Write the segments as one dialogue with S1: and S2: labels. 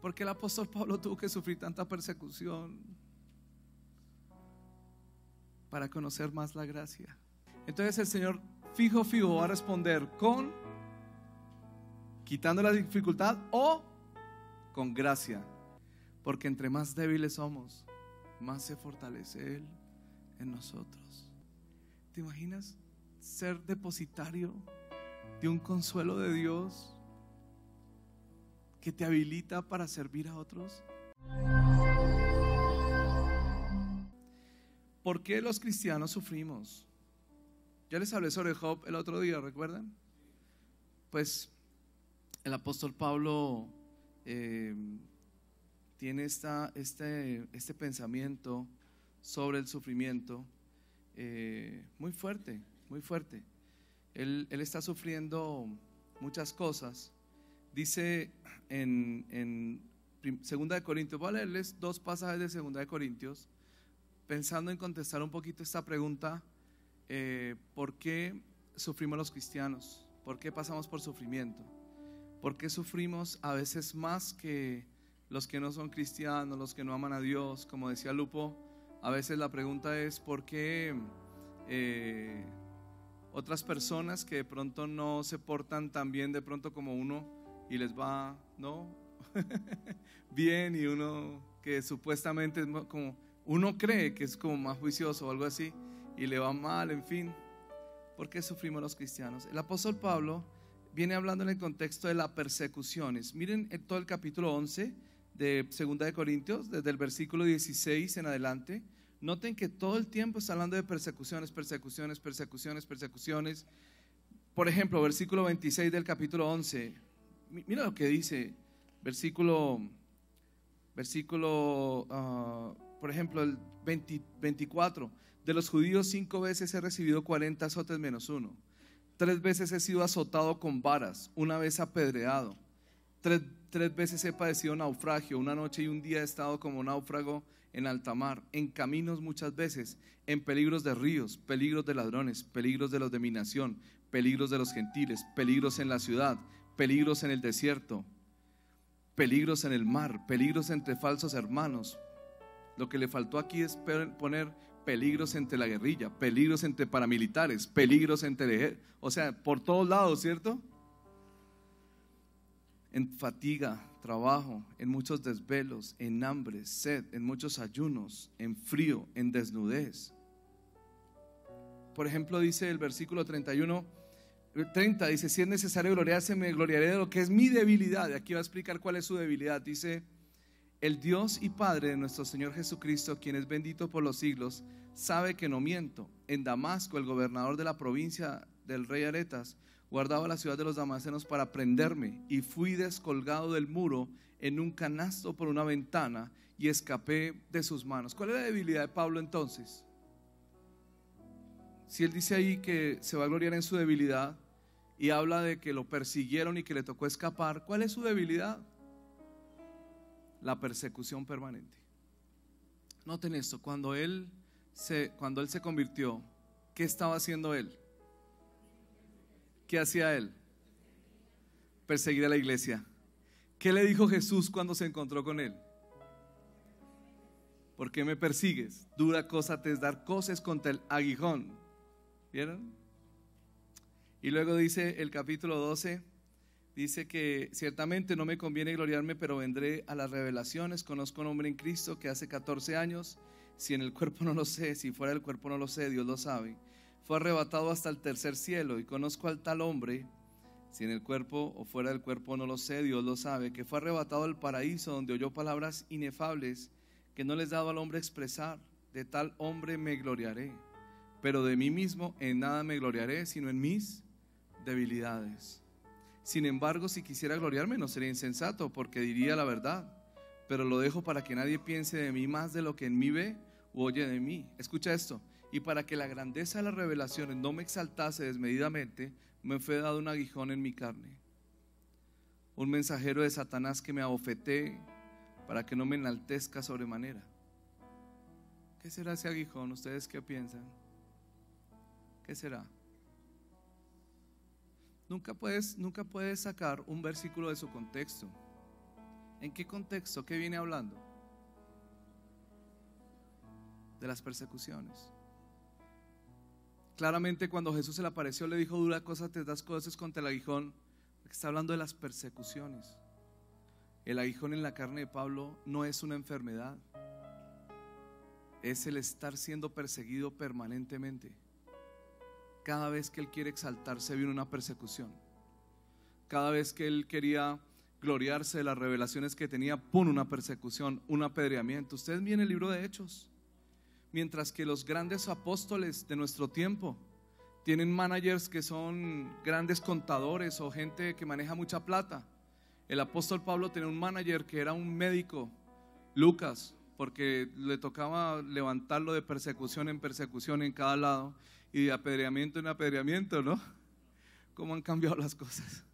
S1: ¿Por qué el apóstol Pablo tuvo que sufrir tanta persecución? Para conocer más la gracia. Entonces el Señor fijo va a responder con quitando la dificultad o con gracia, porque entre más débiles somos, más se fortalece Él en nosotros. ¿Te imaginas ser depositario de un consuelo de Dios que te habilita para servir a otros? ¿Por qué los cristianos sufrimos? Ya les hablé sobre Job el otro día, ¿recuerdan? Pues el apóstol Pablo tiene este pensamiento sobre el sufrimiento muy fuerte, muy fuerte. Él está sufriendo muchas cosas. Dice en 2 de Corintios, voy a leerles 2 pasajes de 2 de Corintios, pensando en contestar un poquito esta pregunta, ¿por qué sufrimos los cristianos? ¿Por qué pasamos por sufrimiento? ¿Por qué sufrimos a veces más que los que no son cristianos, los que no aman a Dios? Como decía Lupo, a veces la pregunta es ¿por qué otras personas que de pronto no se portan tan bien de pronto como uno y les va, ¿no? bien, y uno que supuestamente es como, uno cree que es como más juicioso o algo así y le va mal, en fin? ¿Por qué sufrimos los cristianos? El apóstol Pablo viene hablando en el contexto de las persecuciones. Miren en todo el capítulo 11 de 2 de Corintios, desde el versículo 16 en adelante. Noten que todo el tiempo está hablando de persecuciones. Por ejemplo, versículo 26 del capítulo 11. Mira lo que dice, por ejemplo, el 24. De los judíos 5 veces he recibido 40 azotes menos 1. 3 veces he sido azotado con varas, 1 vez apedreado. 3 veces he padecido naufragio, 1 noche y 1 día he estado como náufrago en alta mar, en caminos muchas veces, en peligros de ríos, peligros de ladrones, peligros de los de mi nación, peligros de los gentiles, peligros en la ciudad, peligros en el desierto, peligros en el mar, peligros entre falsos hermanos. Lo que le faltó aquí es poner peligros entre la guerrilla, peligros entre paramilitares, peligros entre, o sea, por todos lados, ¿cierto? En fatiga, trabajo, en muchos desvelos, en hambre, sed, en muchos ayunos, en frío, en desnudez. Por ejemplo, dice el versículo 30, dice, si es necesario gloriarse, me gloriaré de lo que es mi debilidad. Y aquí va a explicar cuál es su debilidad. Dice, el Dios y Padre de nuestro Señor Jesucristo, quien es bendito por los siglos, sabe que no miento. En Damasco, el gobernador de la provincia del rey Aretas guardaba la ciudad de los damascenos para prenderme, y fui descolgado del muro en un canasto por una ventana y escapé de sus manos. ¿Cuál es la debilidad de Pablo entonces? Si él dice ahí que se va a gloriar en su debilidad y habla de que lo persiguieron y que le tocó escapar, ¿cuál es su debilidad? La persecución permanente. Noten esto, cuando él se convirtió, ¿qué estaba haciendo él? ¿Qué hacía él? Perseguir a la iglesia. ¿Qué le dijo Jesús cuando se encontró con él? ¿Por qué me persigues? Dura cosa te es dar coces contra el aguijón. ¿Vieron? Y luego dice el capítulo 12, dice que ciertamente no me conviene gloriarme, pero vendré a las revelaciones. Conozco a un hombre en Cristo que hace 14 años, si en el cuerpo no lo sé, si fuera del cuerpo no lo sé, Dios lo sabe, fue arrebatado hasta el tercer cielo. Y conozco al tal hombre, si en el cuerpo o fuera del cuerpo no lo sé, Dios lo sabe, que fue arrebatado al paraíso, donde oyó palabras inefables que no les daba al hombre expresar. De tal hombre me gloriaré, pero de mí mismo en nada me gloriaré, sino en mis debilidades. Sin embargo, si quisiera gloriarme, no sería insensato, porque diría la verdad, pero lo dejo para que nadie piense de mí más de lo que en mí ve u oye de mí. Escucha esto: y para que la grandeza de las revelaciones no me exaltase desmedidamente, me fue dado un aguijón en mi carne, un mensajero de Satanás que me abofetee, para que no me enaltezca sobremanera. ¿Qué será ese aguijón? ¿Ustedes qué piensan? ¿Qué será? Nunca puedes sacar un versículo de su contexto. ¿En qué contexto? ¿Qué viene hablando? De las persecuciones. Claramente cuando Jesús se le apareció le dijo: dura cosa te das cosas contra el aguijón. Está hablando de las persecuciones. El aguijón en la carne de Pablo no es una enfermedad, es el estar siendo perseguido permanentemente. Cada vez que él quiere exaltarse viene una persecución. Cada vez que él quería gloriarse de las revelaciones que tenía, ¡pum!, una persecución, un apedreamiento. Ustedes ven el libro de Hechos. Mientras que los grandes apóstoles de nuestro tiempo tienen managers que son grandes contadores o gente que maneja mucha plata, el apóstol Pablo tenía un manager que era un médico, Lucas, porque le tocaba levantarlo de persecución en persecución en cada lado y de apedreamiento en apedreamiento, ¿no? ¿Cómo han cambiado las cosas?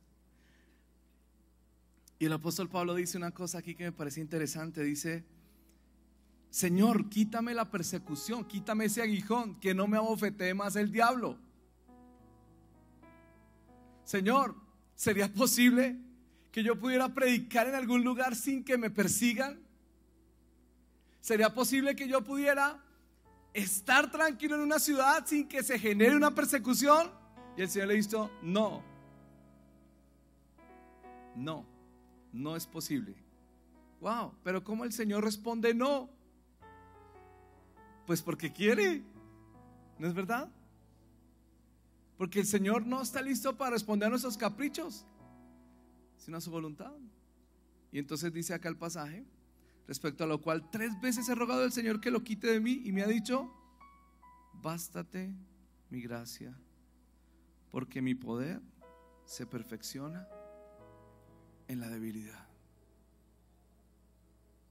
S1: Y el apóstol Pablo dice una cosa aquí que me parece interesante. Dice: Señor, quítame la persecución, quítame ese aguijón, que no me abofetee más el diablo. Señor, ¿sería posible que yo pudiera predicar en algún lugar sin que me persigan? ¿Sería posible que yo pudiera estar tranquilo en una ciudad sin que se genere una persecución? Y el Señor le dijo: no, no es posible. Wow, pero ¿cómo el Señor responde no? Pues porque quiere, ¿no es verdad? Porque el Señor no está listo para responder a nuestros caprichos, sino a su voluntad. Y entonces dice acá el pasaje, respecto a lo cual 3 veces he rogado al Señor que lo quite de mí, y me ha dicho: bástate mi gracia, porque mi poder se perfecciona en la debilidad.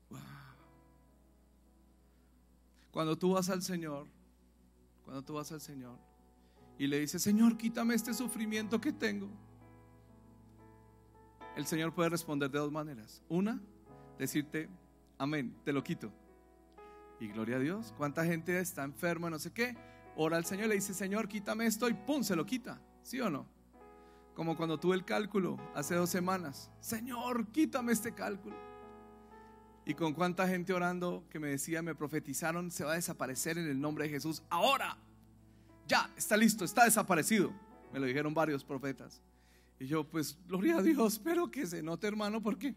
S1: Wow. Cuando tú vas al Señor y le dices: Señor, quítame este sufrimiento que tengo, el Señor puede responder de 2 maneras. Una, decirte: amén, te lo quito. Y gloria a Dios. ¿Cuánta gente está enferma, no sé qué? Ora al Señor, le dice: Señor, quítame esto, y pum, se lo quita. ¿Sí o no? Como cuando tuve el cálculo hace 2 semanas: Señor, quítame este cálculo. Y con cuánta gente orando que me decía, me profetizaron: se va a desaparecer en el nombre de Jesús. Ahora, ya, está listo, está desaparecido. Me lo dijeron varios profetas. Y yo, pues, gloria a Dios, pero que se note, hermano, porque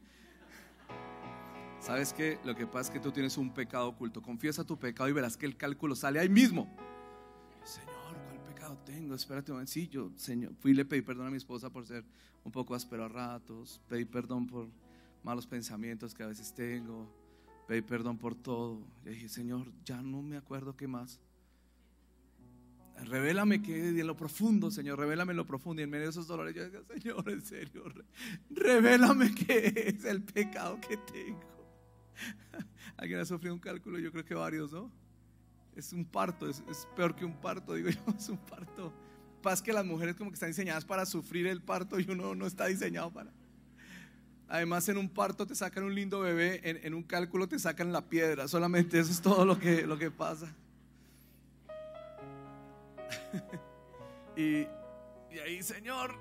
S1: ¿sabes qué? Lo que pasa es que tú tienes un pecado oculto. Confiesa tu pecado y verás que el cálculo sale ahí mismo. Señor, ¿cuál pecado tengo? Espérate un momento. Sí, yo, Señor, fui y le pedí perdón a mi esposa por ser un poco áspero a ratos. Pedí perdón por malos pensamientos que a veces tengo. Pedí perdón por todo. Le dije: Señor, ya no me acuerdo qué más. Revélame que de lo profundo, Señor, revélame lo profundo. Y en medio de esos dolores yo decía: Señor, en serio, revélame qué es el pecado que tengo. ¿Alguien ha sufrido un cálculo? Yo creo que varios, ¿no? Es un parto, es peor que un parto, digo yo, es un parto. Pasa que las mujeres como que están diseñadas para sufrir el parto y uno no está diseñado para. Además, en un parto te sacan un lindo bebé, en un cálculo te sacan la piedra. Solamente eso es todo lo que pasa. Y ahí: Señor,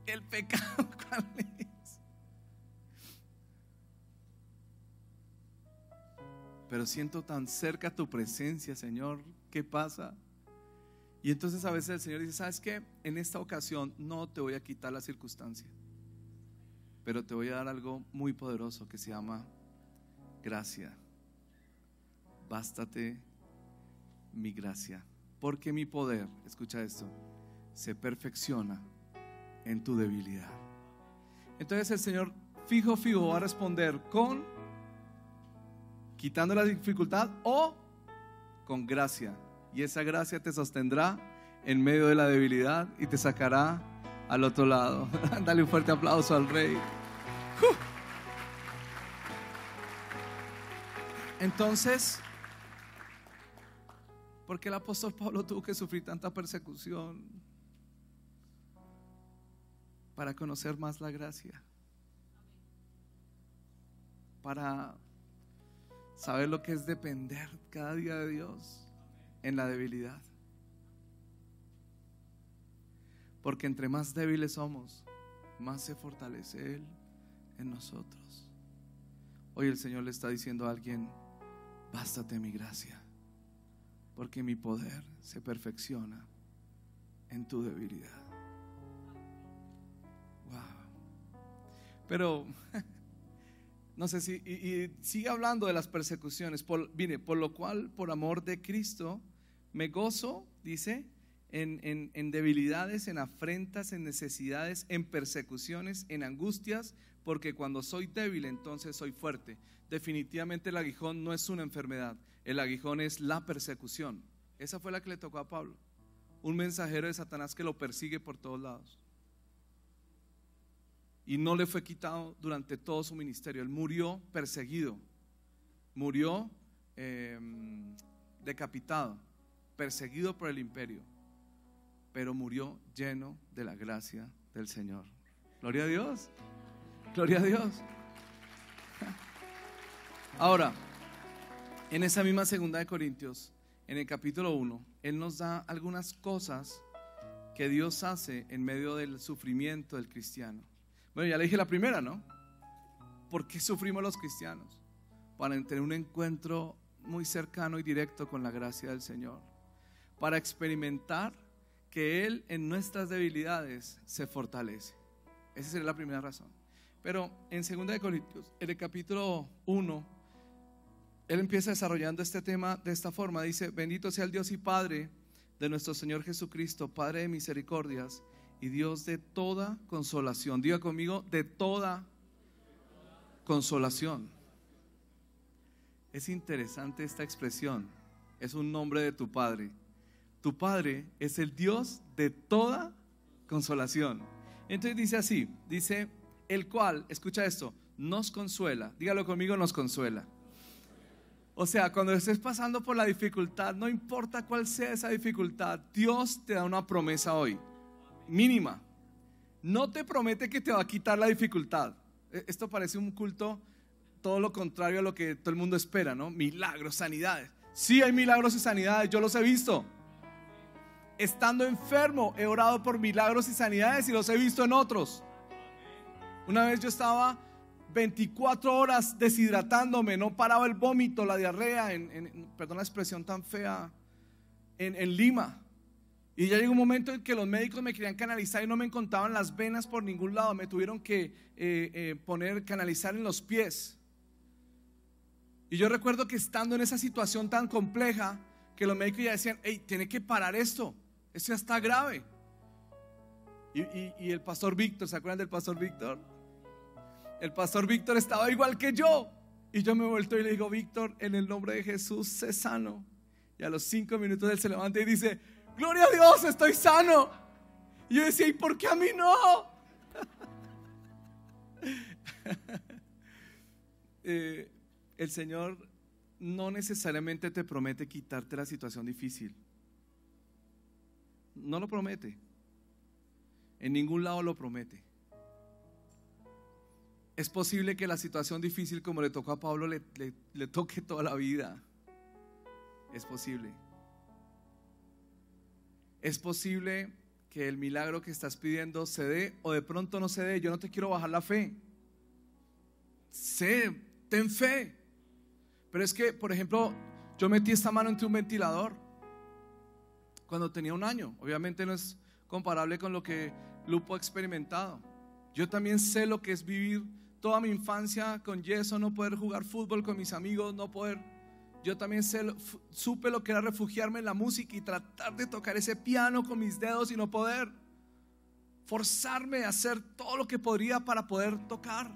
S1: el pecado, ¿cuál es? Pero siento tan cerca tu presencia, Señor, ¿qué pasa? Y entonces a veces el Señor dice: ¿sabes qué? En esta ocasión no te voy a quitar la circunstancia, pero te voy a dar algo muy poderoso que se llama gracia. Bástate mi gracia, porque mi poder, escucha esto, se perfecciona en tu debilidad. Entonces el Señor fijo va a responder con quitando la dificultad o con gracia. Y esa gracia te sostendrá en medio de la debilidad y te sacará al otro lado. Dale un fuerte aplauso al Rey. Entonces, ¿por qué el apóstol Pablo tuvo que sufrir tanta persecución? Para conocer más la gracia, para saber lo que es depender cada día de Dios en la debilidad. Porque entre más débiles somos, más se fortalece Él en nosotros. Hoy el Señor le está diciendo a alguien: bástate mi gracia, porque mi poder se perfecciona en tu debilidad. Wow. Pero no sé si y sigue hablando de las persecuciones. Por lo cual, por amor de Cristo, me gozo, dice, en debilidades, en afrentas, en necesidades, en persecuciones, en angustias, porque cuando soy débil, entonces soy fuerte. Definitivamente el aguijón no es una enfermedad, el aguijón es la persecución. Esa fue la que le tocó a Pablo, un mensajero de Satanás que lo persigue por todos lados. Y no le fue quitado durante todo su ministerio. Él murió perseguido, murió decapitado, perseguido por el imperio, pero murió lleno de la gracia del Señor. Gloria a Dios, gloria a Dios. Ahora, en esa misma segunda de Corintios, en el capítulo 1, Él nos da algunas cosas que Dios hace en medio del sufrimiento del cristiano. Bueno, ya le dije la primera, ¿no? ¿Por qué sufrimos los cristianos? Para tener un encuentro muy cercano y directo con la gracia del Señor, para experimentar que Él en nuestras debilidades se fortalece. Esa sería la primera razón. Pero en 2 de Corintios, en el capítulo 1, Él empieza desarrollando este tema de esta forma. Dice: bendito sea el Dios y Padre de nuestro Señor Jesucristo, Padre de misericordias y Dios de toda consolación. Diga conmigo: de toda consolación. Es interesante esta expresión. Es un nombre de tu Padre. Tu Padre es el Dios de toda consolación. Entonces dice así, dice: el cual, escucha esto, nos consuela. Dígalo conmigo: nos consuela. O sea, cuando estés pasando por la dificultad, no importa cuál sea esa dificultad, Dios te da una promesa hoy, mínima. No te promete que te va a quitar la dificultad. Esto parece un culto todo lo contrario a lo que todo el mundo espera, ¿no? Milagros, sanidades. Sí, hay milagros y sanidades, yo los he visto. Estando enfermo, he orado por milagros y sanidades y los he visto en otros. Una vez yo estaba 24 horas deshidratándome, no paraba el vómito, la diarrea, perdón la expresión tan fea, en Lima. Y ya llegó un momento en que los médicos me querían canalizar y no me encontraban las venas por ningún lado. Me tuvieron que canalizar en los pies. Y yo recuerdo que estando en esa situación tan compleja, que los médicos ya decían: hey, tiene que parar esto ya está grave. Y el pastor Víctor, ¿se acuerdan del pastor Víctor? El pastor Víctor estaba igual que yo. Y yo me he vuelto y le digo: Víctor, en el nombre de Jesús, sé sano. Y a los 5 minutos él se levanta y dice: gloria a Dios, estoy sano. Y yo decía: ¿y por qué a mí no? El Señor no necesariamente te promete quitarte la situación difícil. No lo promete. En ningún lado lo promete. Es posible que la situación difícil, como le tocó a Pablo, le toque toda la vida. Es posible. Es posible que el milagro que estás pidiendo se dé o de pronto no se dé. Yo no te quiero bajar la fe. Ten fe. Pero es que, por ejemplo, yo metí esta mano entre un ventilador cuando tenía 1 año. Obviamente no es comparable con lo que Lupo ha experimentado. Yo también sé lo que es vivir toda mi infancia con yeso, no poder jugar fútbol con mis amigos, no poder. Yo también supe lo que era refugiarme en la música y tratar de tocar ese piano con mis dedos y no poder. Forzarme a hacer todo lo que podría para poder tocar.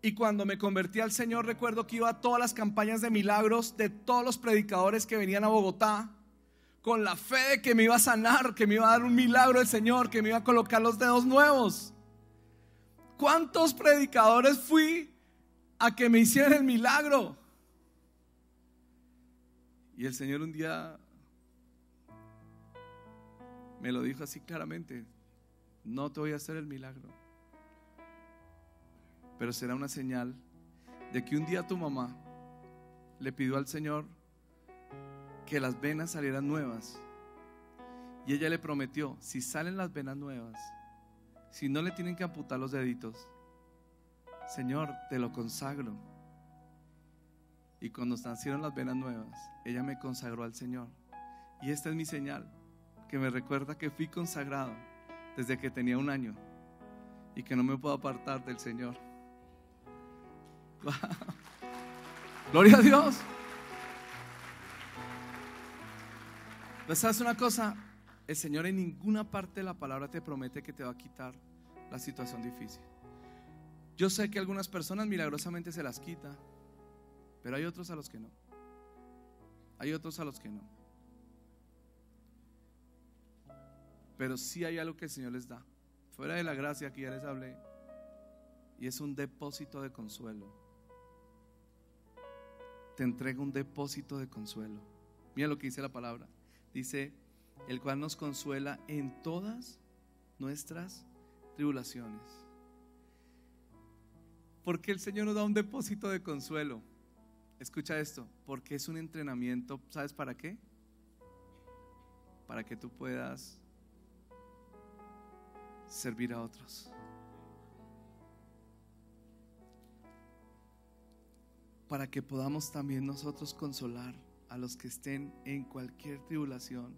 S1: Y cuando me convertí al Señor, recuerdo que iba a todas las campañas de milagros de todos los predicadores que venían a Bogotá, con la fe de que me iba a sanar, que me iba a dar un milagro el Señor, que me iba a colocar los dedos nuevos. ¿Cuántos predicadores fui a que me hicieran el milagro? Y el Señor un día me lo dijo así claramente: no te voy a hacer el milagro, pero será una señal de que un día tu mamá le pidió al Señor que las venas salieran nuevas. Y ella le prometió: si salen las venas nuevas, si no le tienen que amputar los deditos, Señor, te lo consagro. Y cuando nacieron las venas nuevas, ella me consagró al Señor. Y esta es mi señal, que me recuerda que fui consagrado desde que tenía 1 año y que no me puedo apartar del Señor. Wow. Gloria a Dios. Pues, ¿sabes una cosa? El Señor en ninguna parte de la palabra te promete que te va a quitar la situación difícil. Yo sé que algunas personas milagrosamente se las quita, pero hay otros a los que no. Hay otros a los que no. Pero sí hay algo que el Señor les da, fuera de la gracia que ya les hablé, y es un depósito de consuelo. Te entrega un depósito de consuelo. Mira lo que dice la palabra. Dice, el cual nos consuela en todas nuestras tribulaciones. Porque el Señor nos da un depósito de consuelo. Escucha esto, porque es un entrenamiento. ¿Sabes para qué? Para que tú puedas servir a otros. Para que podamos también nosotros consolar a los que estén en cualquier tribulación,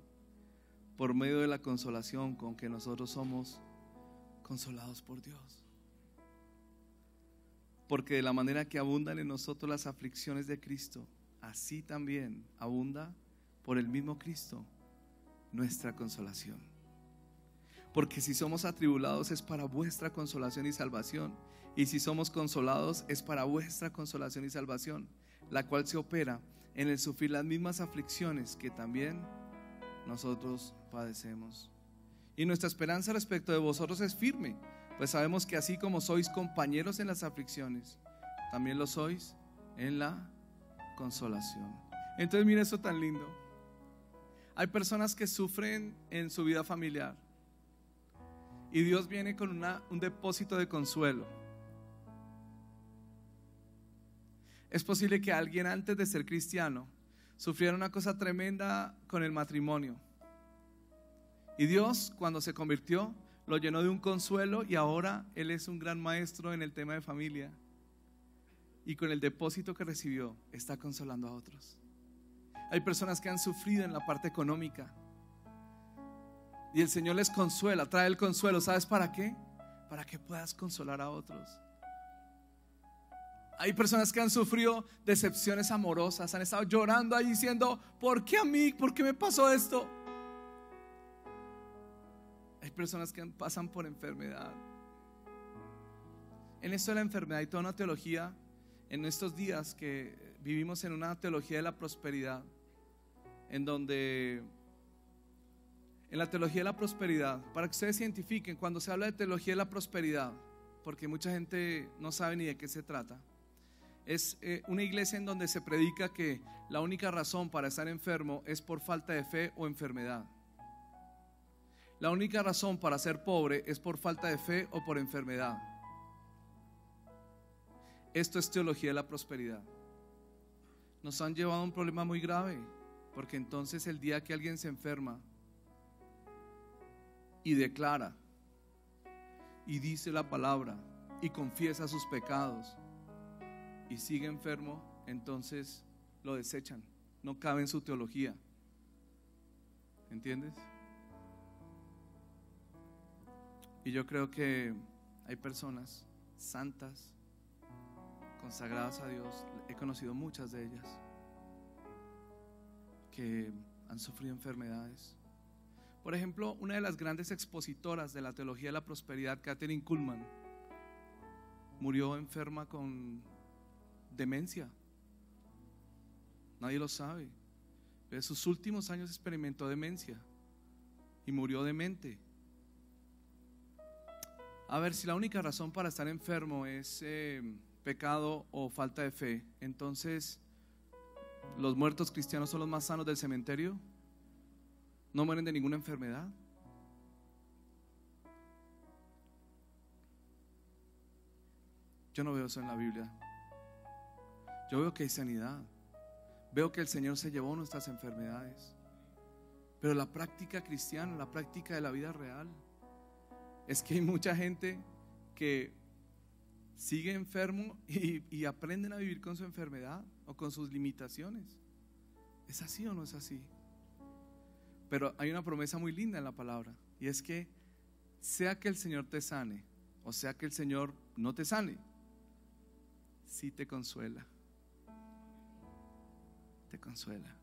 S1: por medio de la consolación con que nosotros somos consolados por Dios. Porque de la manera que abundan en nosotros las aflicciones de Cristo, así también abunda por el mismo Cristo nuestra consolación. Porque si somos atribulados es para vuestra consolación y salvación, y si somos consolados es para vuestra consolación y salvación, la cual se opera en el sufrir las mismas aflicciones que también nosotros padecemos. Y nuestra esperanza respecto de vosotros es firme, pues sabemos que así como sois compañeros en las aflicciones, también lo sois en la consolación. Entonces mira eso tan lindo. Hay personas que sufren en su vida familiar y Dios viene con un depósito de consuelo. Es posible que alguien antes de ser cristiano sufriera una cosa tremenda con el matrimonio, y Dios, cuando se convirtió, lo llenó de un consuelo, y ahora él es un gran maestro en el tema de familia, y con el depósito que recibió está consolando a otros. Hay personas que han sufrido en la parte económica y el Señor les consuela, trae el consuelo. ¿Sabes para qué? Para que puedas consolar a otros. Hay personas que han sufrido decepciones amorosas, han estado llorando ahí diciendo, ¿por qué a mí? ¿Por qué me pasó esto? Hay personas que pasan por enfermedad. En esto de la enfermedad hay toda una teología. En estos días que vivimos en una teología de la prosperidad, en donde en la teología de la prosperidad, para que ustedes se identifiquen, cuando se habla de teología de la prosperidad, porque mucha gente no sabe ni de qué se trata, es una iglesia en donde se predica que la única razón para estar enfermo es por falta de fe o enfermedad. La única razón para ser pobre es por falta de fe o por enfermedad. Esto es teología de la prosperidad. Nos han llevado a un problema muy grave, porque entonces el día que alguien se enferma y declara y dice la palabra y confiesa sus pecados y sigue enfermo, entonces lo desechan, no cabe en su teología. ¿Entiendes? Y yo creo que hay personas santas, consagradas a Dios, he conocido muchas de ellas, que han sufrido enfermedades. Por ejemplo, una de las grandes expositoras de la teología de la prosperidad, Kathryn Kuhlman, murió enferma con demencia. Nadie lo sabe, pero en sus últimos años experimentó demencia y murió demente. A ver, si la única razón para estar enfermo es pecado o falta de fe, entonces los muertos cristianos son los más sanos del cementerio, no mueren de ninguna enfermedad. Yo no veo eso en la Biblia. Yo veo que hay sanidad, veo que el Señor se llevó nuestras enfermedades, pero la práctica cristiana, la práctica de la vida real, es que hay mucha gente que sigue enfermo y aprenden a vivir con su enfermedad o con sus limitaciones. ¿Es así o no es así? Pero hay una promesa muy linda en la palabra, y es que sea que el Señor te sane o sea que el Señor no te sane, sí te consuela. Te consuela.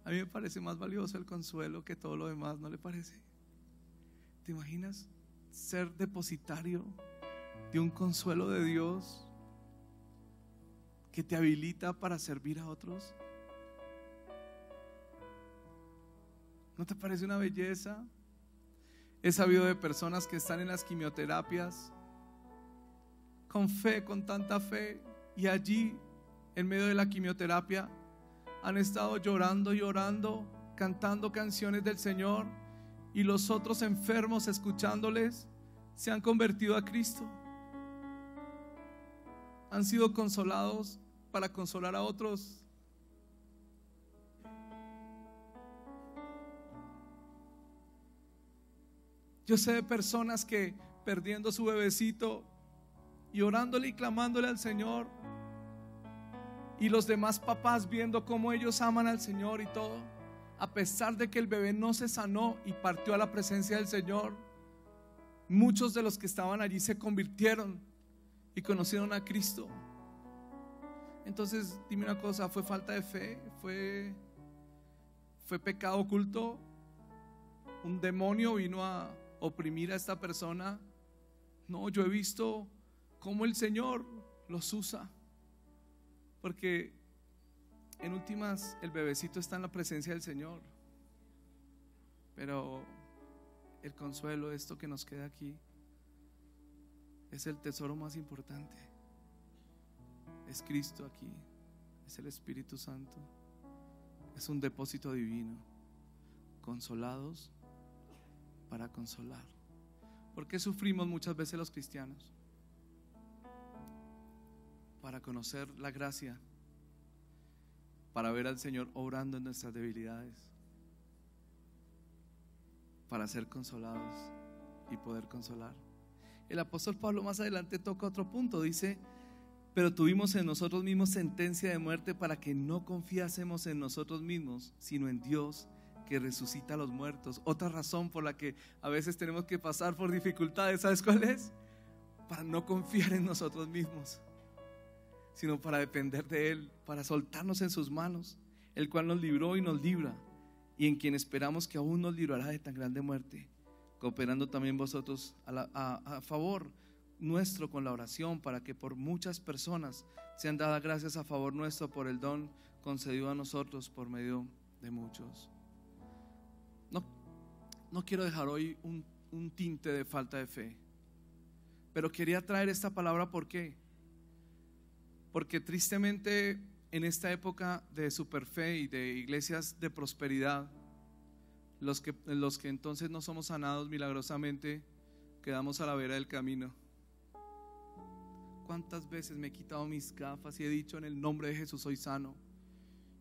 S1: A mí me parece más valioso el consuelo que todo lo demás, ¿no le parece? ¿Te imaginas ser depositario de un consuelo de Dios que te habilita para servir a otros? ¿No te parece una belleza? He sabido de personas que están en las quimioterapias con fe, con tanta fe, y allí en medio de la quimioterapia han estado llorando y orando, cantando canciones del Señor, y los otros enfermos, escuchándoles, se han convertido a Cristo. Han sido consolados para consolar a otros. Yo sé de personas que perdiendo su bebecito y orándole y clamándole al Señor, y los demás papás viendo cómo ellos aman al Señor y todo, a pesar de que el bebé no se sanó y partió a la presencia del Señor, muchos de los que estaban allí se convirtieron y conocieron a Cristo. Entonces dime una cosa, ¿fue falta de fe? ¿Fue pecado oculto? ¿Un demonio vino a oprimir a esta persona? No, yo he visto cómo el Señor los usa, porque en últimas el bebecito está en la presencia del Señor, pero el consuelo, esto que nos queda aquí, es el tesoro más importante. Es Cristo aquí, es el Espíritu Santo, es un depósito divino. Consolados para consolar. ¿Por qué sufrimos muchas veces los cristianos? Para conocer la gracia, para ver al Señor obrando en nuestras debilidades, para ser consolados y poder consolar. El apóstol Pablo más adelante toca otro punto, dice: pero tuvimos en nosotros mismos sentencia de muerte para que no confiásemos en nosotros mismos, sino en Dios que resucita a los muertos. Otra razón por la que a veces tenemos que pasar por dificultades, ¿sabes cuál es? Para no confiar en nosotros mismos, sino para depender de Él, para soltarnos en sus manos, el cual nos libró y nos libra, y en quien esperamos que aún nos librará de tan grande muerte, cooperando también vosotros a favor nuestro con la oración, para que por muchas personas sean dadas gracias a favor nuestro por el don concedido a nosotros por medio de muchos. No quiero dejar hoy un tinte de falta de fe, pero quería traer esta palabra. ¿Por qué? Porque tristemente en esta época de superfe y de iglesias de prosperidad, los que entonces no somos sanados milagrosamente, quedamos a la vera del camino. ¿Cuántas veces me he quitado mis gafas y he dicho: en el nombre de Jesús soy sano?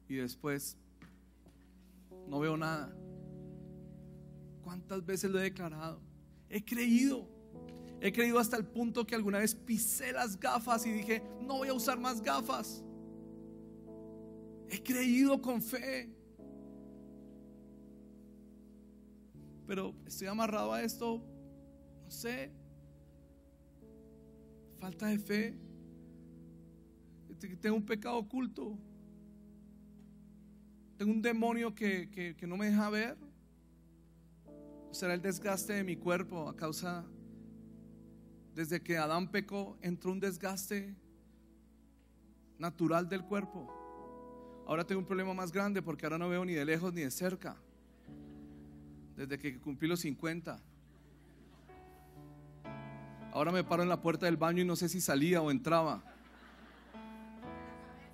S1: Y después no veo nada. ¿Cuántas veces lo he declarado? He creído hasta el punto que alguna vez pisé las gafas y dije: no voy a usar más gafas. He creído con fe, pero estoy amarrado a esto, no sé, falta de fe. Tengo un pecado oculto, tengo un demonio que no me deja ver. ¿Será el desgaste de mi cuerpo a causa? Desde que Adán pecó, entró un desgaste natural del cuerpo. Ahora tengo un problema más grande, porque ahora no veo ni de lejos ni de cerca. Desde que cumplí los 50. Ahora me paro en la puerta del baño y no sé si salía o entraba.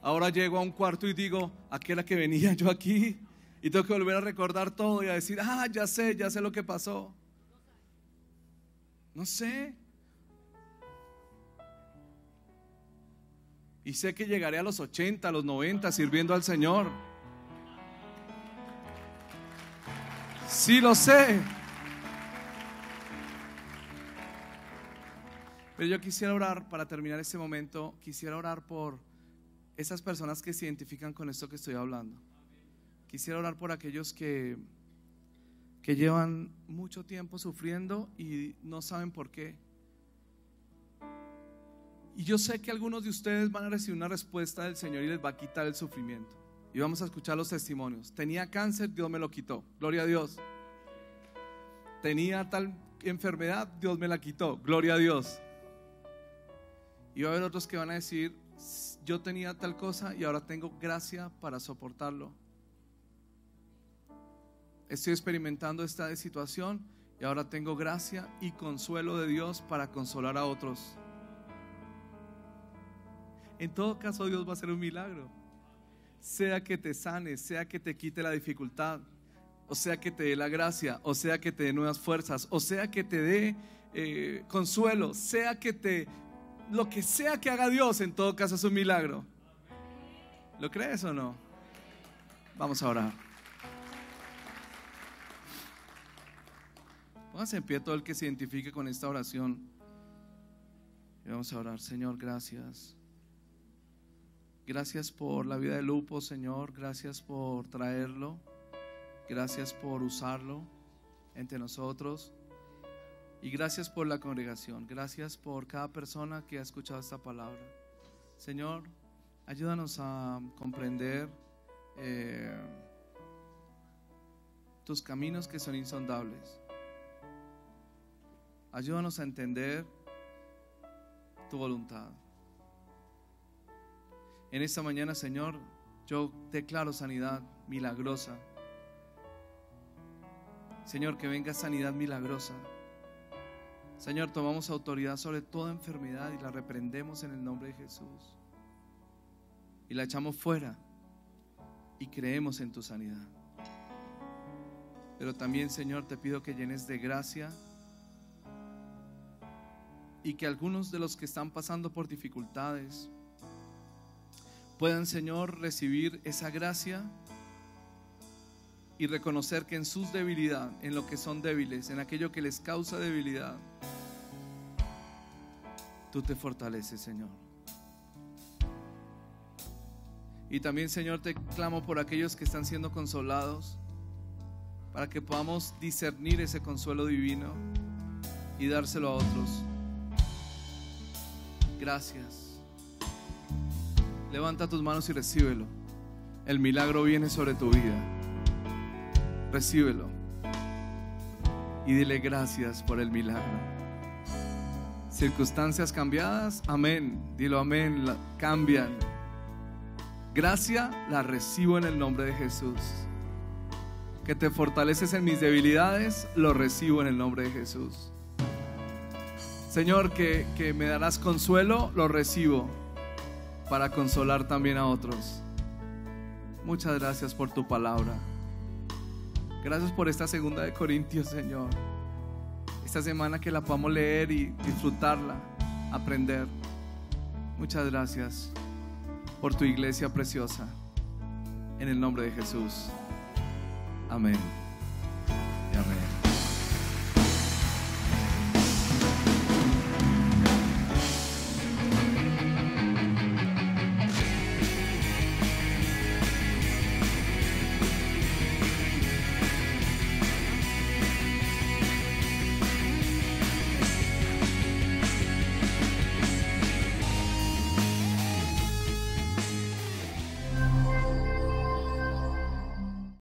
S1: Ahora llego a un cuarto y digo: ¿a qué era que venía yo aquí? Y tengo que volver a recordar todo y a decir: ya sé lo que pasó. No sé. Y sé que llegaré a los 80, a los 90 sirviendo al Señor. Sí lo sé. Pero yo quisiera orar, para terminar este momento, quisiera orar por esas personas que se identifican con esto que estoy hablando. Quisiera orar por aquellos que llevan mucho tiempo sufriendo y no saben por qué. Y yo sé que algunos de ustedes van a recibir una respuesta del Señor y les va a quitar el sufrimiento. Y vamos a escuchar los testimonios. Tenía cáncer, Dios me lo quitó, gloria a Dios. Tenía tal enfermedad, Dios me la quitó, gloria a Dios. Y va a haber otros que van a decir, yo tenía tal cosa y ahora tengo gracia para soportarlo. Estoy experimentando esta situación y ahora tengo gracia y consuelo de Dios para consolar a otros. En todo caso, Dios va a hacer un milagro. Sea que te sane, sea que te quite la dificultad, o sea que te dé la gracia, o sea que te dé nuevas fuerzas, o sea que te dé consuelo, sea que te... Lo que sea que haga Dios, en todo caso es un milagro. ¿Lo crees o no? Vamos a orar. Póngase en pie todo el que se identifique con esta oración. Y vamos a orar. Señor, gracias. Gracias por la vida de Lupo, Señor. Gracias por traerlo. Gracias por usarlo entre nosotros. Y gracias por la congregación. Gracias por cada persona que ha escuchado esta palabra. Señor, ayúdanos a comprender tus caminos que son insondables. Ayúdanos a entender tu voluntad. En esta mañana, Señor, yo declaro sanidad milagrosa. Señor, que venga sanidad milagrosa. Señor, tomamos autoridad sobre toda enfermedad y la reprendemos en el nombre de Jesús. Y la echamos fuera y creemos en tu sanidad. Pero también, Señor, te pido que llenes de gracia y que algunos de los que están pasando por dificultades puedan, Señor, recibir esa gracia y reconocer que en sus debilidad, en lo que son débiles, en aquello que les causa debilidad, tú te fortaleces, Señor. Y también, Señor, te clamo por aquellos que están siendo consolados, para que podamos discernir ese consuelo divino y dárselo a otros. Gracias. Levanta tus manos y recíbelo. El milagro viene sobre tu vida. Recíbelo y dile gracias por el milagro. Circunstancias cambiadas, amén. Dilo amén, cambian. Gracia la recibo en el nombre de Jesús. Que te fortaleces en mis debilidades, lo recibo en el nombre de Jesús. Señor, que me darás consuelo, lo recibo para consolar también a otros. Muchas gracias por tu palabra. Gracias por esta 2 de Corintios, Señor. Esta semana que la podamos leer y disfrutarla, aprender. Muchas gracias por tu iglesia preciosa. En el nombre de Jesús. Amén.